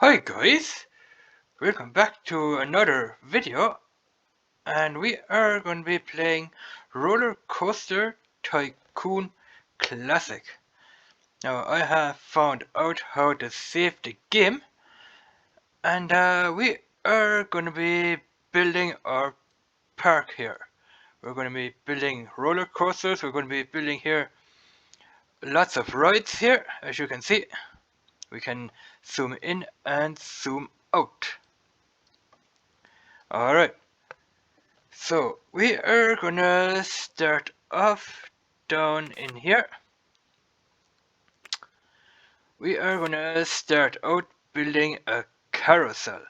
Hi guys, welcome back to another video, and we are going to be playing Rollercoaster Tycoon Classic. Now I have found out how to save the game, and we are going to be building our park here. We're going to be building roller coasters, we're going to be building here lots of rides here, as you can see. We can zoom in and zoom out. Alright. So we are gonna start off down in here. We are gonna start out building a carousel.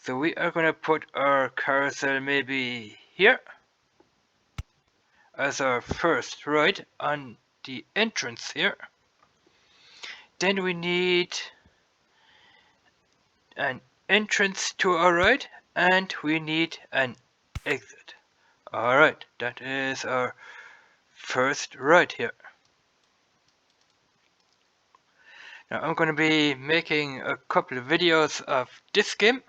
So we are gonna put our carousel maybe here as our first ride on the entrance here. Then we need an entrance to our ride, and we need an exit. Alright, that is our first ride here. Now I'm going to be making a couple of videos of this game,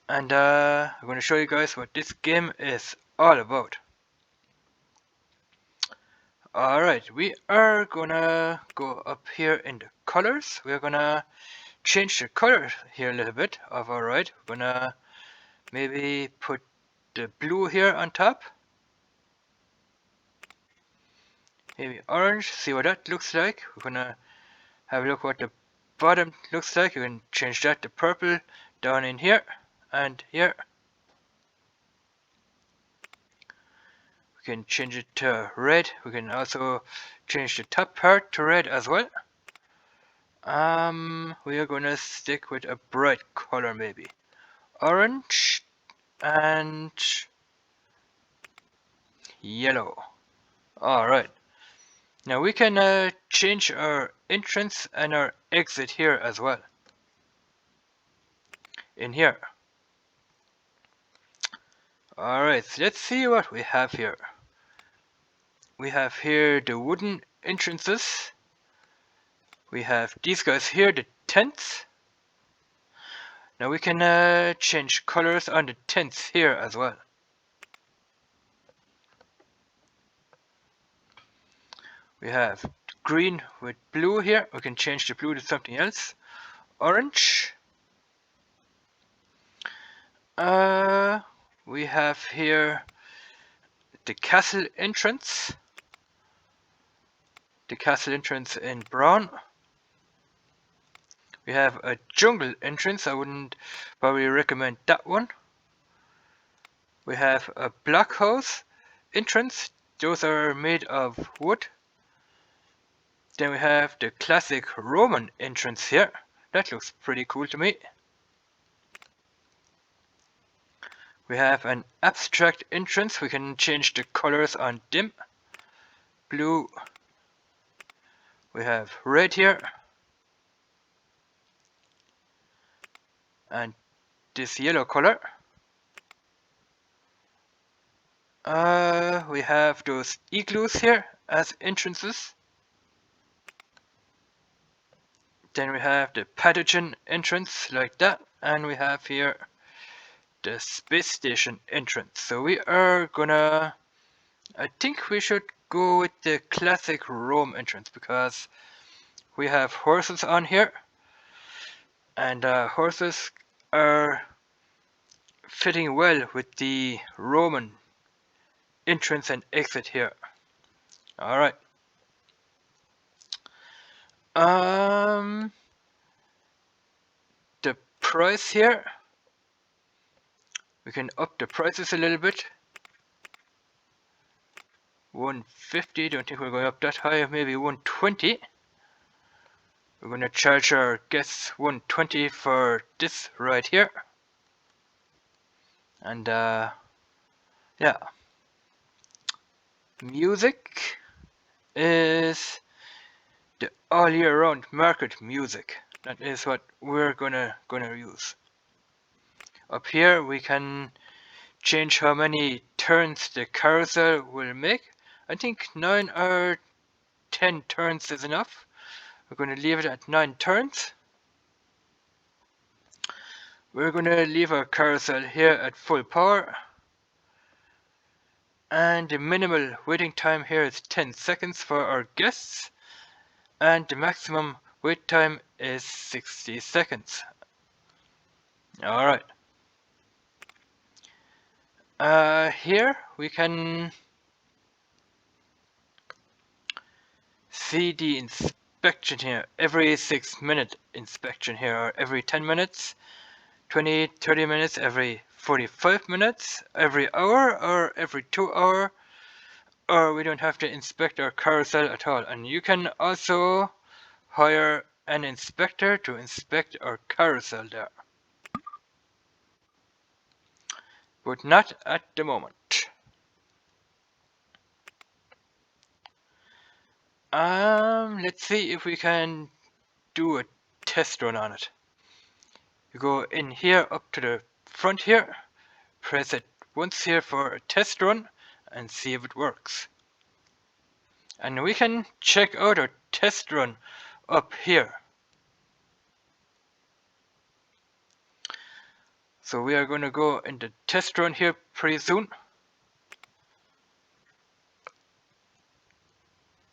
and I'm going to show you guys what this game is all about. Alright, we are gonna go up here in the colors. We're gonna change the color here a little bit of our ride. We're gonna maybe put the blue here on top. Maybe orange, see what that looks like. We're gonna have a look what the bottom looks like. You can change that to purple down in here and here. We can change it to red. We can also change the top part to red as well. We are gonna stick with a bright color, maybe orange and yellow. Alright, now we can change our entrance and our exit here as well, in here. Alright, so let's see what we have here. We have here the wooden entrances. We have these guys here, the tents. Now we can change colors on the tents here as well. We have green with blue here. We can change the blue to something else. Orange. We have here the castle entrance. The castle entrance in brown. We have a jungle entrance. I wouldn't probably recommend that one. We have a blockhouse entrance. Those are made of wood. Then we have the classic Roman entrance here. That looks pretty cool to me. We have an abstract entrance. We can change the colors on them. Blue. We have red here. And this yellow color. We have those igloos here as entrances. Then we have the pathogen entrance like that, and we have here the space station entrance. So we are gonna, I think we should go with the classic Rome entrance, because we have horses on here, and horses are fitting well with the Roman entrance and exit here. Alright. The price here, we can up the prices a little bit. 150, don't think we're going up that high, maybe 120. We're going to charge our guests 120 for this right here. And yeah. Music is the all year round market music. That is what we're gonna use. Up here we can change how many turns the carousel will make. I think 9 or 10 turns is enough. We're going to leave it at 9 turns. We're gonna leave our carousel here at full power. And the minimal waiting time here is 10 seconds for our guests. And the maximum wait time is 60 seconds. Alright. Here we can see the inspection here. Every 6-minute inspection here, or every 10 minutes, 20, 30 minutes, every 45 minutes, every hour, or every 2 hours, or we don't have to inspect our carousel at all. And you can also hire an inspector to inspect our carousel there. But not at the moment. Let's see if we can do a test run on it. You go in here up to the front here, press it once here for a test run and see if it works. And we can check out our test run up here. So we are going to go into test run here pretty soon.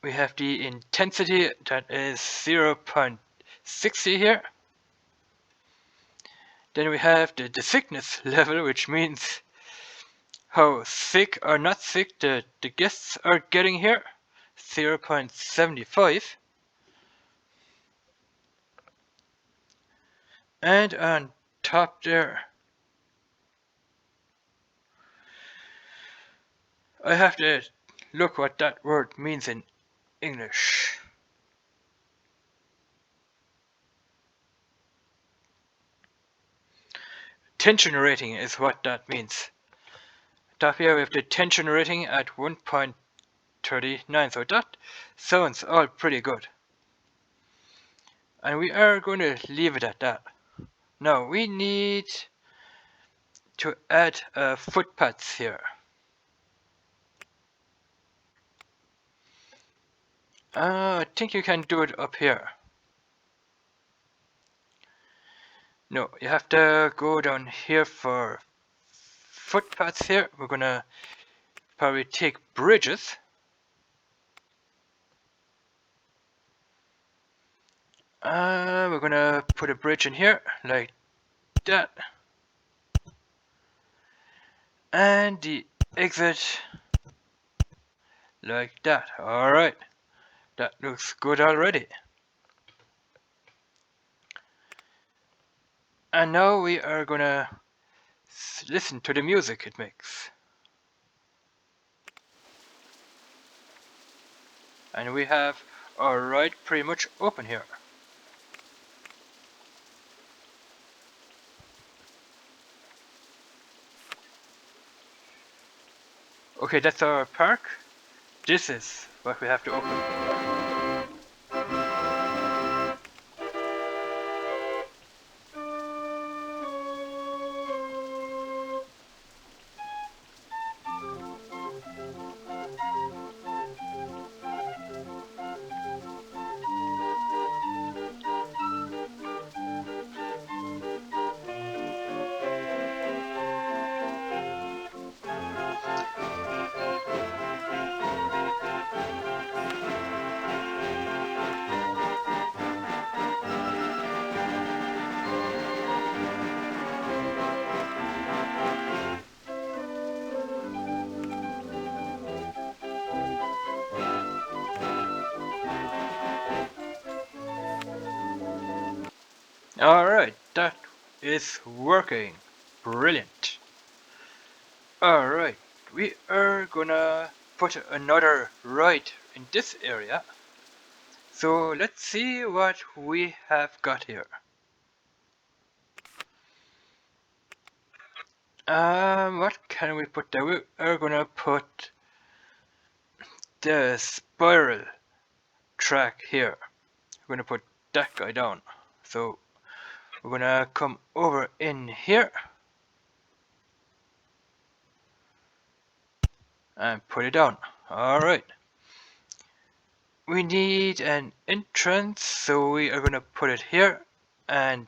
We have the intensity that is 0.60 here. Then we have the sickness level, which means how sick or not sick the guests are getting here, 0.75. And on top there, I have to look what that word means in English. Tension rating is what that means. Top here we have the tension rating at 1.39, so that sounds all pretty good. And we are going to leave it at that. Now we need to add footpaths here. I think you can do it up here. No, you have to go down here for footpaths here. We're gonna probably take bridges. We're gonna put a bridge in here like that. And the exit like that. Alright, that looks good already. And now we are gonna listen to the music it makes. And we have our ride pretty much open here. Okay, that's our park. This is what we have to open. Alright, that is working. Brilliant. Alright, we are gonna put another ride in this area. So let's see what we have got here. What can we put there? We are gonna put the spiral track here. We're gonna put that guy down. So we're gonna come over in here and put it down. Alright. We need an entrance, so we are gonna put it here and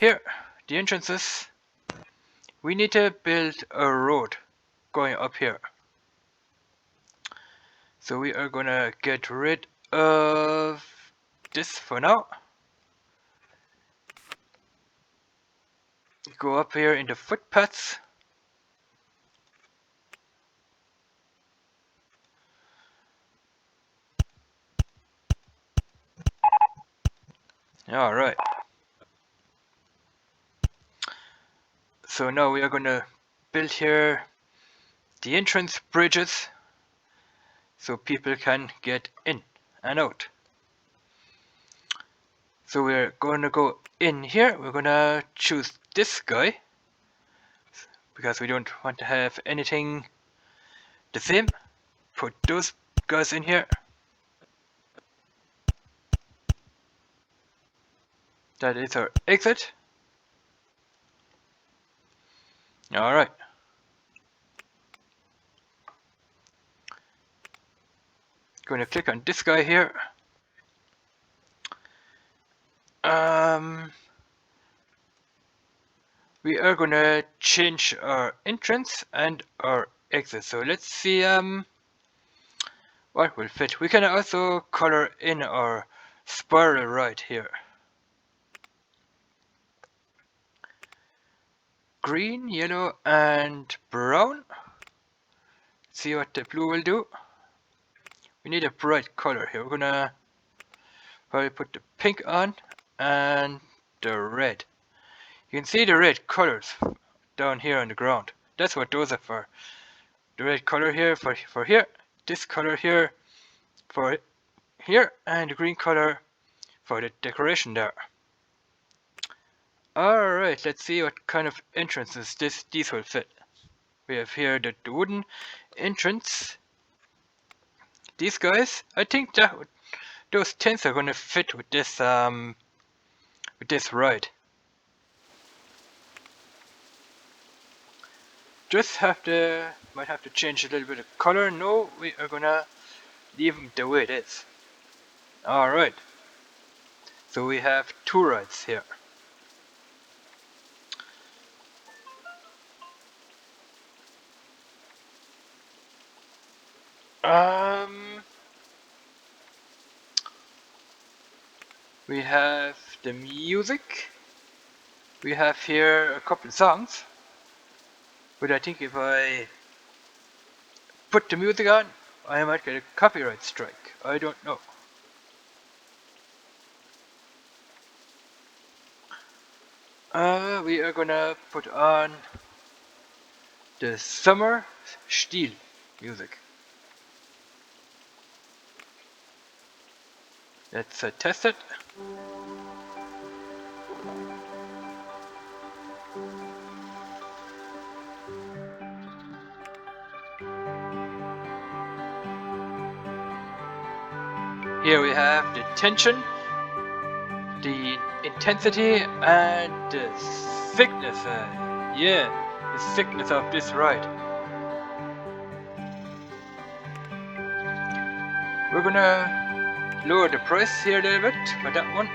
Here, the entrances. We need to build a road going up here. So we are gonna get rid of this for now. Go up here in the footpaths. Alright. So now we are gonna build here the entrance bridges so people can get in and out. So we're gonna go in here. We're gonna choose this guy because we don't want to have anything the same. Put those guys in here. That is our exit. Alright. Gonna click on this guy here. We are gonna change our entrance and our exit. So let's see what will fit. We can also color in our spiral right here. Green, yellow, and brown. See what the blue will do. We need a bright color here. We're gonna probably put the pink on and the red. You can see the red colors down here on the ground. That's what those are for. The red color here for here, this color here for here, and the green color for the decoration there. Alright, let's see what kind of entrances these will fit. We have here the wooden entrance. These guys, I think that those tents are gonna fit with this ride. Just might have to change a little bit of color. No, we are gonna leave them the way it is. Alright. So we have two rides here. We have the music. We have here a couple of songs. But I think if I put the music on, I might get a copyright strike. I don't know. We are gonna put on the summer Stil music. Let's test it. Here we have the tension, the intensity, and the thickness. The thickness of this ride. We're gonna lower the price here a little bit for that one.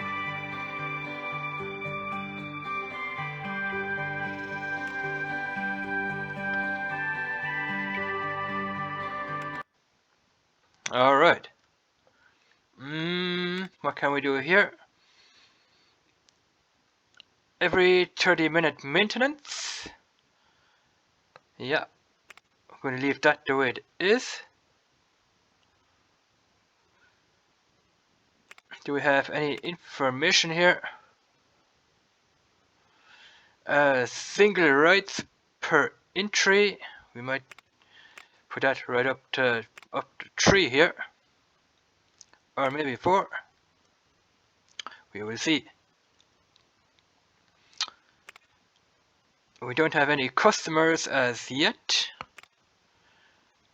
Alright. What can we do here? Every 30-minute maintenance. Yeah. I'm going to leave that the way it is. Do we have any information here? Single rides per entry. We might put that right up to 3 here. Or maybe 4. We will see. We don't have any customers as yet.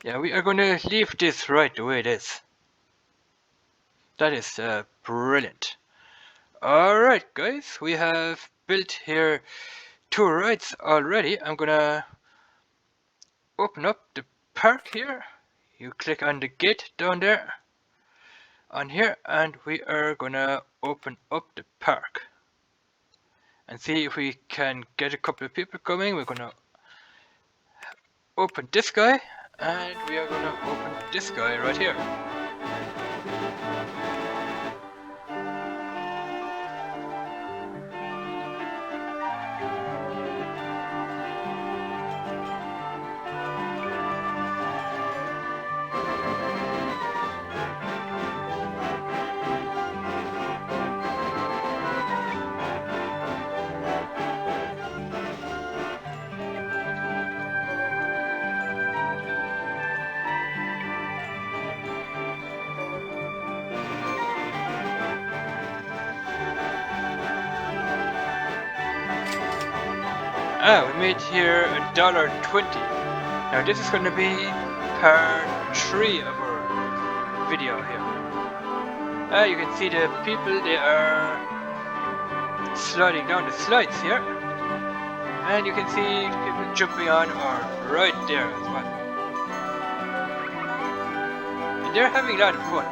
Yeah, we are going to leave this right the way it is. That is brilliant. Alright guys, we have built here 2 rides already. I'm gonna open up the park here. You click on the gate down there on here, and we are gonna open up the park. and see if we can get a couple of people coming. We're gonna open this guy, and we are gonna open this guy right here. We made here $1.20. Now this is going to be part 3 of our video here. You can see the people, they are sliding down the slides here. And you can see people jumping on or right there as well. And they're having a lot of fun.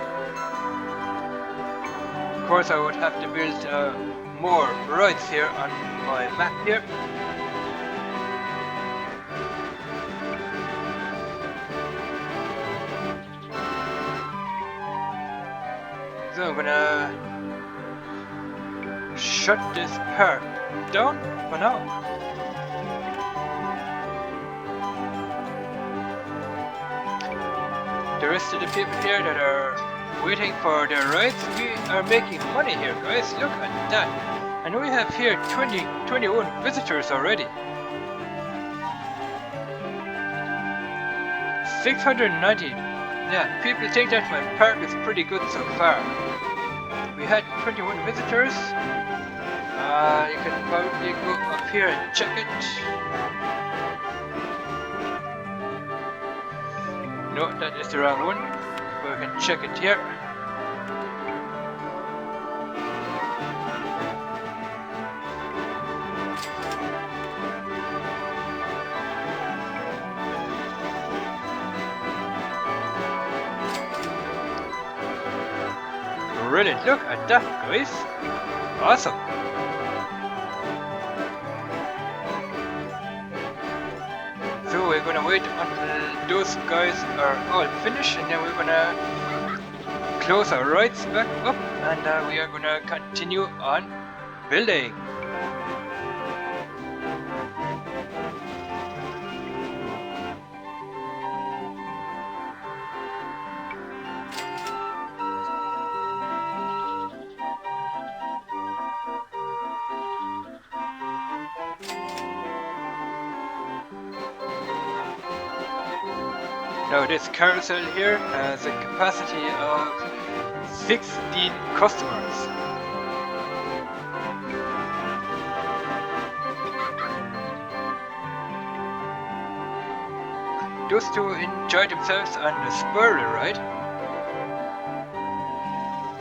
Of course I would have to build more rides here on my map here. So I'm gonna shut this part down for now. The rest of the people here that are waiting for their rides, we are making money here, guys. Look at that. And we have here 21 visitors already. 690. Yeah, people think that my park is pretty good so far. We had 21 visitors. You can probably go up here and check it. No, that is the wrong one. But we can check it here. Brilliant, look at that, guys. Awesome. So we're gonna wait until those guys are all finished, and then we're gonna close our rides back up, and we are gonna continue on building. Now this carousel here has a capacity of 16 customers. Those two enjoy themselves on the spiral ride.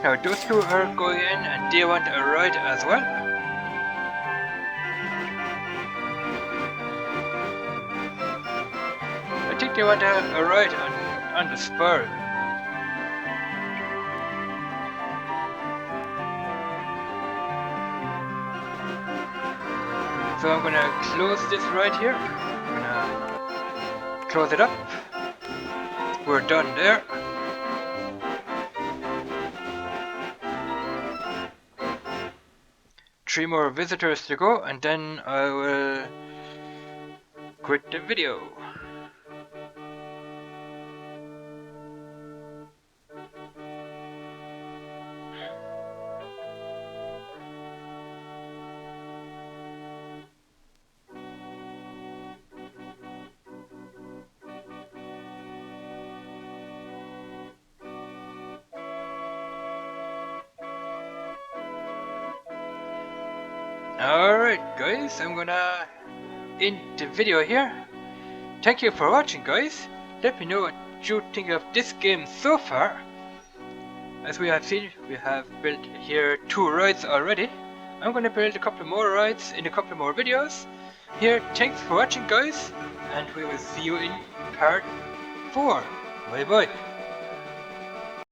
Now those two are going in and they want a ride as well. I think they want a ride on the spiral. So I'm gonna close this right here. I'm gonna close it up. We're done there. Three more visitors to go, and then I will quit the video. Alright guys, I'm gonna end the video here. Thank you for watching, guys. Let me know what you think of this game so far. As we have seen, we have built here 2 rides already. I'm gonna build a couple more rides in a couple more videos. Here, thanks for watching, guys, and we will see you in part 4. Bye bye.